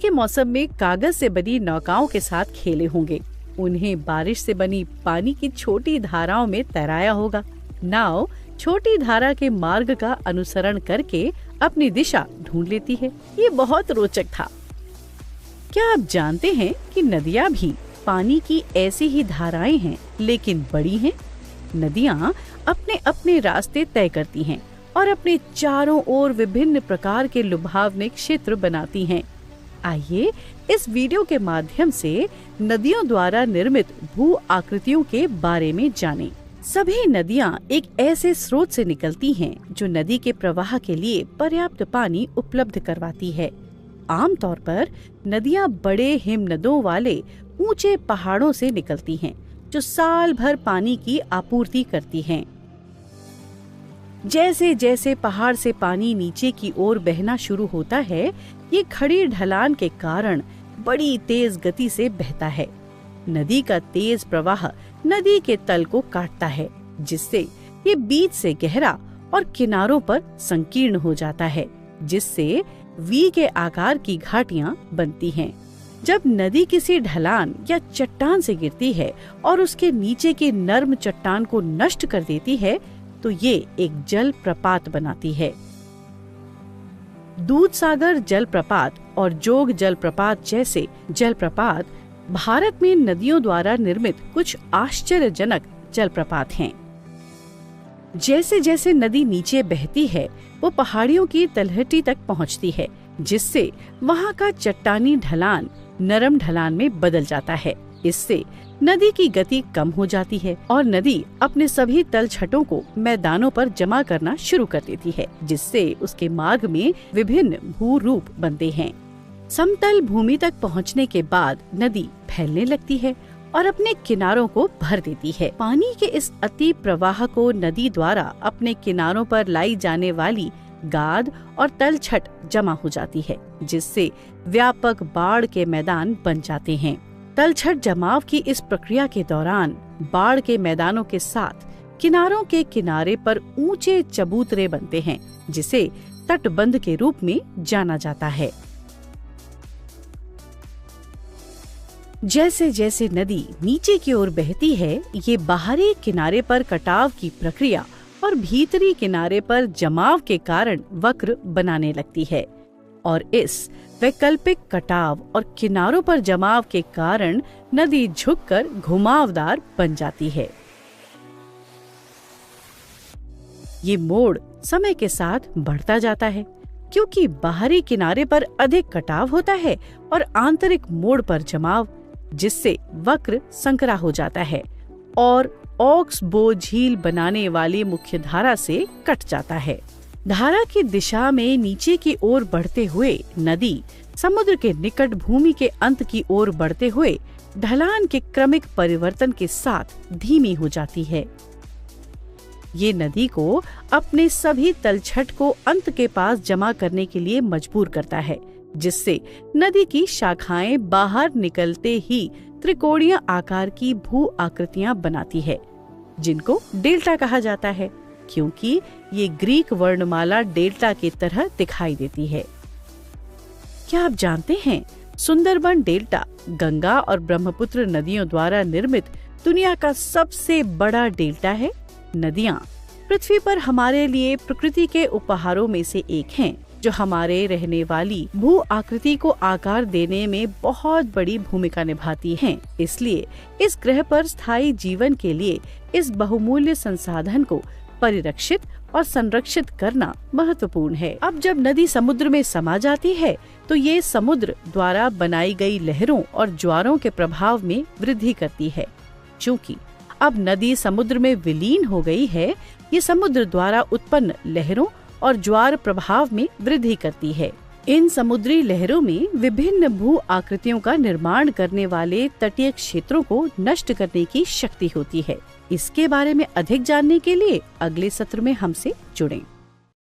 के मौसम में कागज से बनी नौकाओं के साथ खेले होंगे। उन्हें बारिश से बनी पानी की छोटी धाराओं में तैराया होगा। नाव छोटी धारा के मार्ग का अनुसरण करके अपनी दिशा ढूंढ लेती है। ये बहुत रोचक था। क्या आप जानते हैं कि नदियाँ भी पानी की ऐसी ही धाराएं हैं, लेकिन बड़ी हैं। नदियाँ अपने अपने रास्ते तय करती हैं और अपने चारों ओर विभिन्न प्रकार के लुभावने क्षेत्र बनाती हैं। आइए इस वीडियो के माध्यम से नदियों द्वारा निर्मित भू आकृतियों के बारे में जानें। सभी नदियाँ एक ऐसे स्रोत से निकलती हैं जो नदी के प्रवाह के लिए पर्याप्त पानी उपलब्ध करवाती है। आमतौर पर नदियाँ बड़े हिमनदों वाले ऊंचे पहाड़ों से निकलती हैं, जो साल भर पानी की आपूर्ति करती हैं। जैसे जैसे पहाड़ से पानी नीचे की ओर बहना शुरू होता है, ये खड़ी ढलान के कारण बड़ी तेज गति से बहता है। नदी का तेज प्रवाह नदी के तल को काटता है, जिससे ये बीच से गहरा और किनारों पर संकीर्ण हो जाता है, जिससे वी के आकार की घाटियां बनती हैं। जब नदी किसी ढलान या चट्टान से गिरती है और उसके नीचे की नर्म चट्टान को नष्ट कर देती है, तो ये एक जल प्रपात बनाती है। दूधसागर जलप्रपात और जोग जलप्रपात जैसे जलप्रपात भारत में नदियों द्वारा निर्मित कुछ आश्चर्यजनक जलप्रपात हैं। जैसे जैसे नदी नीचे बहती है, वो पहाड़ियों की तलहटी तक पहुंचती है, जिससे वहां का चट्टानी ढलान नरम ढलान में बदल जाता है। इससे नदी की गति कम हो जाती है और नदी अपने सभी तलछटों को मैदानों पर जमा करना शुरू कर देती है, जिससे उसके मार्ग में विभिन्न भू रूप बनते हैं। समतल भूमि तक पहुंचने के बाद नदी फैलने लगती है और अपने किनारों को भर देती है। पानी के इस अति प्रवाह को नदी द्वारा अपने किनारों पर लाई जाने वाली गाद और तलछट जमा हो जाती है, जिससे व्यापक बाढ़ के मैदान बन जाते हैं। तलछट जमाव की इस प्रक्रिया के दौरान बाढ़ के मैदानों के साथ किनारों के किनारे पर ऊंचे चबूतरे बनते हैं, जिसे तटबंध के रूप में जाना जाता है। जैसे जैसे नदी नीचे की ओर बहती है, ये बाहरी किनारे पर कटाव की प्रक्रिया और भीतरी किनारे पर जमाव के कारण वक्र बनाने लगती है और इस वैकल्पिक कटाव और किनारों पर जमाव के कारण नदी झुककर घुमावदार बन जाती है। ये मोड़ समय के साथ बढ़ता जाता है, क्योंकि बाहरी किनारे पर अधिक कटाव होता है और आंतरिक मोड़ पर जमाव, जिससे वक्र संकरा हो जाता है और ऑक्सबो झील बनाने वाली मुख्य धारा से कट जाता है। धारा की दिशा में नीचे की ओर बढ़ते हुए नदी समुद्र के निकट भूमि के अंत की ओर बढ़ते हुए ढलान के क्रमिक परिवर्तन के साथ धीमी हो जाती है। ये नदी को अपने सभी तलछट को अंत के पास जमा करने के लिए मजबूर करता है, जिससे नदी की शाखाएं बाहर निकलते ही त्रिकोणीय आकार की भू आकृतियां बनाती है, जिनको डेल्टा कहा जाता है, क्योंकि ये ग्रीक वर्णमाला डेल्टा की तरह दिखाई देती है। क्या आप जानते हैं, सुंदरबन डेल्टा गंगा और ब्रह्मपुत्र नदियों द्वारा निर्मित दुनिया का सबसे बड़ा डेल्टा है। नदियाँ पृथ्वी पर हमारे लिए प्रकृति के उपहारों में से एक हैं, जो हमारे रहने वाली भू आकृति को आकार देने में बहुत बड़ी भूमिका निभाती हैं। इसलिए इस ग्रह पर स्थायी जीवन के लिए इस बहुमूल्य संसाधन को परिरक्षित और संरक्षित करना महत्वपूर्ण है। अब जब नदी समुद्र में समा जाती है, तो ये समुद्र द्वारा बनाई गई लहरों और ज्वारों के प्रभाव में वृद्धि करती है। चूँकि अब नदी समुद्र में विलीन हो गई है, ये समुद्र द्वारा उत्पन्न लहरों और ज्वार प्रभाव में वृद्धि करती है। इन समुद्री लहरों में विभिन्न भू आकृतियों का निर्माण करने वाले तटीय क्षेत्रों को नष्ट करने की शक्ति होती है। इसके बारे में अधिक जानने के लिए अगले सत्र में हमसे जुड़ें।